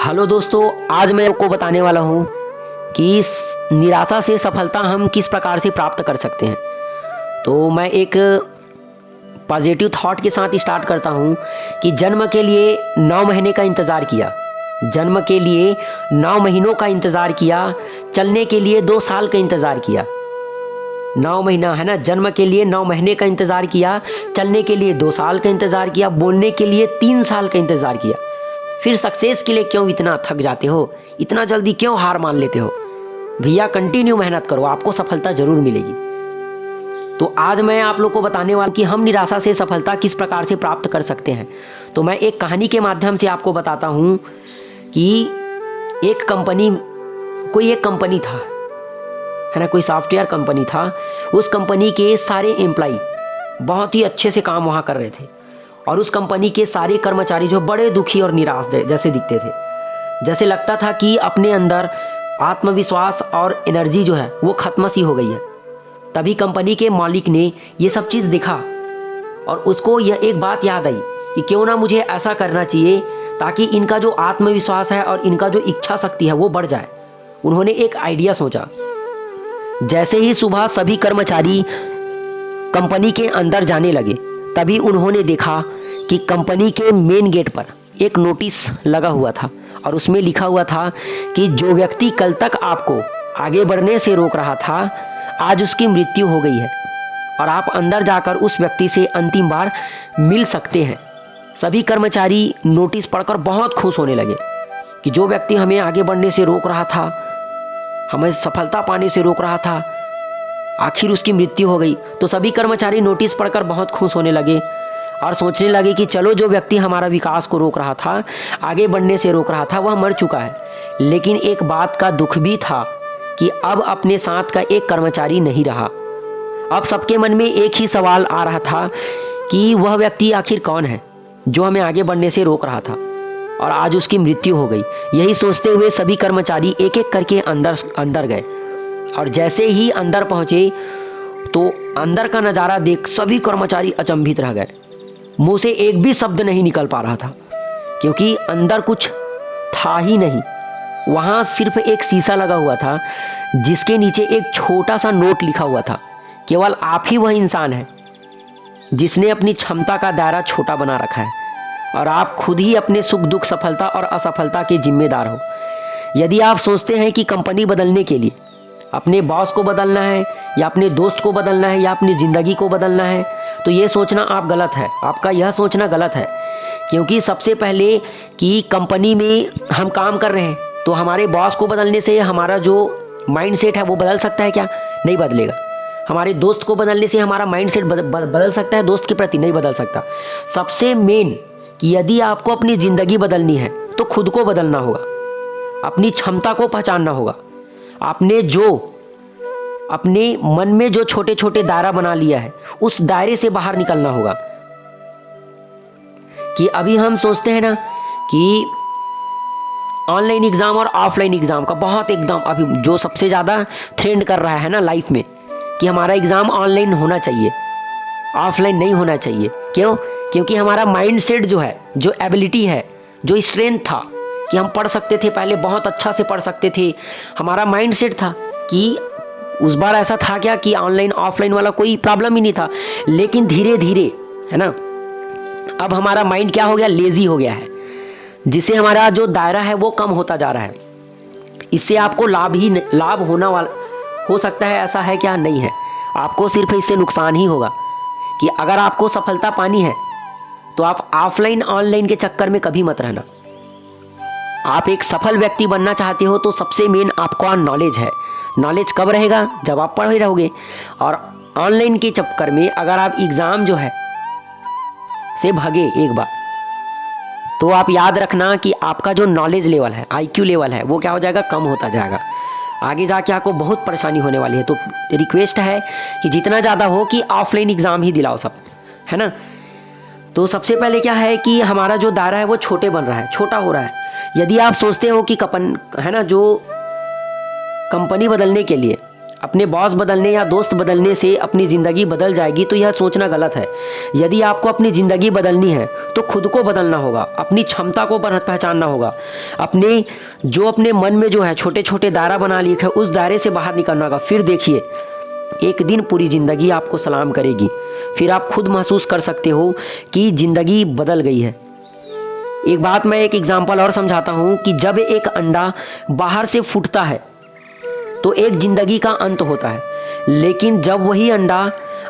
Hello दोस्तों, आज मैं आपको बताने वाला हूँ कि निराशा से सफलता हम किस प्रकार से प्राप्त कर सकते हैं। तो मैं एक पॉजिटिव थॉट के साथ स्टार्ट करता हूँ कि जन्म के लिए 9 महीने का इंतज़ार किया, जन्म के लिए 9 महीनों का इंतज़ार किया, चलने के लिए 2 साल का इंतज़ार किया। 9 महीना है ना, जन्म के लिए 9 महीने का इंतज़ार किया, चलने के लिए 2 साल का इंतज़ार किया, बोलने के लिए 3 साल का इंतज़ार किया। फिर सक्सेस के लिए क्यों इतना थक जाते हो, इतना जल्दी क्यों हार मान लेते हो? भैया कंटिन्यू मेहनत करो, आपको सफलता जरूर मिलेगी। तो आज मैं आप लोग को बताने वाला कि हम निराशा से सफलता किस प्रकार से प्राप्त कर सकते हैं। तो मैं एक कहानी के माध्यम से आपको बताता हूँ कि एक कंपनी था, है ना, कोई सॉफ्टवेयर कंपनी था। उस कंपनी के सारे एम्प्लॉय बहुत ही अच्छे से काम वहाँ कर रहे थे और उस कंपनी के सारे कर्मचारी जो बड़े दुखी और निराश जैसे दिखते थे। जैसे लगता था कि अपने अंदर आत्मविश्वास और एनर्जी जो है वो खत्म सी हो गई है। तभी कंपनी के मालिक ने ये सब चीज़ देखा और उसको यह एक बात याद आई कि क्यों ना मुझे ऐसा करना चाहिए ताकि इनका जो आत्मविश्वास है और इनका जो इच्छा शक्ति है वो बढ़ जाए। उन्होंने एक आइडिया सोचा। जैसे ही सुबह सभी कर्मचारी कंपनी के अंदर जाने लगे, तभी उन्होंने देखा कि कंपनी के मेन गेट पर एक नोटिस लगा हुआ था और उसमें लिखा हुआ था कि जो व्यक्ति कल तक आपको आगे बढ़ने से रोक रहा था, आज उसकी मृत्यु हो गई है और आप अंदर जाकर उस व्यक्ति से अंतिम बार मिल सकते हैं। सभी कर्मचारी नोटिस पढ़कर बहुत खुश होने लगे कि जो व्यक्ति हमें आगे बढ़ने से रोक रहा था, हमें सफलता पाने से रोक रहा था, आखिर उसकी मृत्यु हो गई। तो सभी कर्मचारी नोटिस पढ़कर बहुत खुश होने लगे और सोचने लगे कि चलो, जो व्यक्ति हमारा विकास को रोक रहा था, आगे बढ़ने से रोक रहा था, वह मर चुका है। लेकिन एक बात का दुख भी था कि अब अपने साथ का एक कर्मचारी नहीं रहा। अब सबके मन में एक ही सवाल आ रहा था कि वह व्यक्ति आखिर कौन है जो हमें आगे बढ़ने से रोक रहा था और आज उसकी मृत्यु हो गई। यही सोचते हुए सभी कर्मचारी एक एक करके अंदर गए और जैसे ही अंदर पहुंचे तो अंदर का नज़ारा देख सभी कर्मचारी अचंभित रह गए। मुंह से एक भी शब्द नहीं निकल पा रहा था क्योंकि अंदर कुछ था ही नहीं। वहाँ सिर्फ एक शीशा लगा हुआ था जिसके नीचे एक छोटा सा नोट लिखा हुआ था। केवल आप ही वह इंसान है जिसने अपनी क्षमता का दायरा छोटा बना रखा है और आप खुद ही अपने सुख दुख, सफलता और असफलता के जिम्मेदार हो। यदि आप सोचते हैं कि कंपनी बदलने के लिए अपने बॉस को बदलना है या अपने दोस्त को बदलना है या अपनी ज़िंदगी को बदलना है, तो ये सोचना आप गलत है। आपका यह सोचना गलत है क्योंकि सबसे पहले कि कंपनी में हम काम कर रहे हैं तो हमारे बॉस को बदलने से हमारा जो माइंडसेट है वो बदल सकता है क्या? नहीं बदलेगा। हमारे दोस्त को बदलने से हमारा माइंडसेट बदल सकता है? दोस्त के प्रति नहीं बदल सकता। सबसे मेन कि यदि आपको अपनी ज़िंदगी बदलनी है तो खुद को बदलना होगा, अपनी क्षमता को पहचानना होगा। आपने जो अपने मन में जो छोटे छोटे दायरा बना लिया है उस दायरे से बाहर निकलना होगा। कि अभी हम सोचते हैं ना कि ऑनलाइन एग्ज़ाम और ऑफलाइन एग्ज़ाम का बहुत एकदम अभी जो सबसे ज़्यादा ट्रेंड कर रहा है ना लाइफ में, कि हमारा एग्ज़ाम ऑनलाइन होना चाहिए, ऑफलाइन नहीं होना चाहिए। क्यों? क्योंकि हमारा माइंडसेट जो है, जो एबिलिटी है, जो स्ट्रेंथ था कि हम पढ़ सकते थे, पहले बहुत अच्छा से पढ़ सकते थे, हमारा माइंडसेट था कि उस बार ऐसा था क्या कि ऑनलाइन ऑफलाइन वाला कोई प्रॉब्लम ही नहीं था। लेकिन धीरे धीरे, है ना, अब हमारा माइंड क्या हो गया? लेजी हो गया है, जिससे हमारा जो दायरा है वो कम होता जा रहा है। इससे आपको लाभ होना वाला हो सकता है, ऐसा है क्या? नहीं है। आपको सिर्फ इससे नुकसान ही होगा कि अगर आपको सफलता पानी है तो आप ऑफलाइन ऑनलाइन के चक्कर में कभी मत रहना। आप एक सफल व्यक्ति बनना चाहते हो तो सबसे मेन आपका नॉलेज है। नॉलेज कब रहेगा? जब आप पढ़ ही रहोगे। और ऑनलाइन के चक्कर में अगर आप एग्ज़ाम जो है से भागे एक बार, तो आप याद रखना कि आपका जो नॉलेज लेवल है, IQ लेवल है, वो क्या हो जाएगा? कम होता जाएगा। आगे जाके आपको बहुत परेशानी होने वाली है। तो रिक्वेस्ट है कि जितना ज़्यादा हो कि ऑफलाइन एग्ज़ाम ही दिलाओ सब, है ना। तो सबसे पहले क्या है कि हमारा जो दायरा है वो छोटे बन रहा है, छोटा हो रहा है। यदि आप सोचते हो कि है ना, जो कंपनी बदलने के लिए अपने बॉस बदलने या दोस्त बदलने से अपनी ज़िंदगी बदल जाएगी तो यह सोचना गलत है। यदि आपको अपनी ज़िंदगी बदलनी है तो खुद को बदलना होगा, अपनी क्षमता को पहचानना होगा, अपने मन में जो है छोटे छोटे दायरा बना लिए है उस दायरे से बाहर निकलना होगा। फिर देखिए एक दिन पूरी ज़िंदगी आपको सलाम करेगी। फिर आप खुद महसूस कर सकते हो कि ज़िंदगी बदल गई है। एक बात मैं एक एग्जाम्पल और समझाता हूँ कि जब एक अंडा बाहर से फूटता है तो एक ज़िंदगी का अंत होता है, लेकिन जब वही अंडा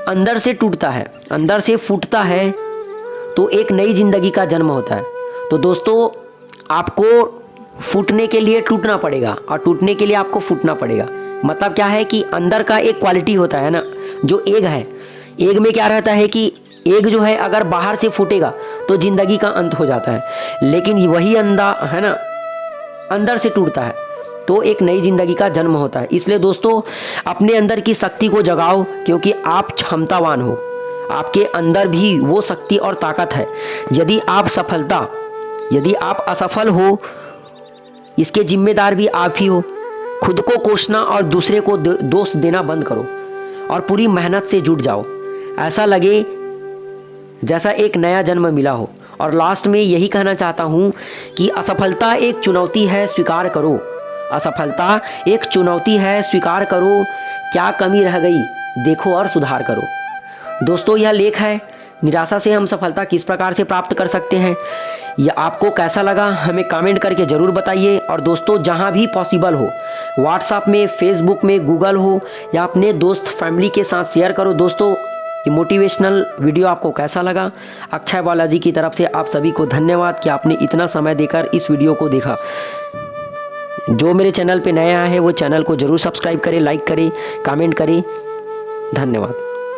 अंदर से टूटता है, अंदर से फूटता है तो एक नई ज़िंदगी का जन्म होता है। तो दोस्तों आपको फूटने के लिए टूटना पड़ेगा और टूटने के लिए आपको फूटना पड़ेगा। मतलब क्या है कि अंदर का एक क्वालिटी होता है ना, जो एग है, एग में क्या रहता है कि एग जो है अगर बाहर से फूटेगा तो ज़िंदगी का अंत हो जाता है, लेकिन वही अंडा है ना अंदर से टूटता है तो एक नई ज़िंदगी का जन्म होता है। इसलिए दोस्तों अपने अंदर की शक्ति को जगाओ, क्योंकि आप क्षमतावान हो, आपके अंदर भी वो शक्ति और ताकत है। यदि आप असफल हो इसके जिम्मेदार भी आप ही हो। खुद को कोसना और दूसरे को दोष देना बंद करो और पूरी मेहनत से जुट जाओ, ऐसा लगे जैसा एक नया जन्म मिला हो। और लास्ट में यही कहना चाहता हूँ कि असफलता एक चुनौती है, स्वीकार करो। असफलता एक चुनौती है, स्वीकार करो। क्या कमी रह गई देखो और सुधार करो। दोस्तों यह लेख है निराशा से हम सफलता किस प्रकार से प्राप्त कर सकते हैं। यह आपको कैसा लगा हमें कमेंट करके ज़रूर बताइए। और दोस्तों जहां भी पॉसिबल हो व्हाट्सएप में, फेसबुक में, गूगल हो या अपने दोस्त फैमिली के साथ शेयर करो। दोस्तों ये मोटिवेशनल वीडियो आपको कैसा लगा। अक्षय बालाजी की तरफ से आप सभी को धन्यवाद कि आपने इतना समय देकर इस वीडियो को देखा। जो मेरे चैनल पे नए आए हैं वो चैनल को ज़रूर सब्सक्राइब करें, लाइक करें, कमेंट करें। धन्यवाद।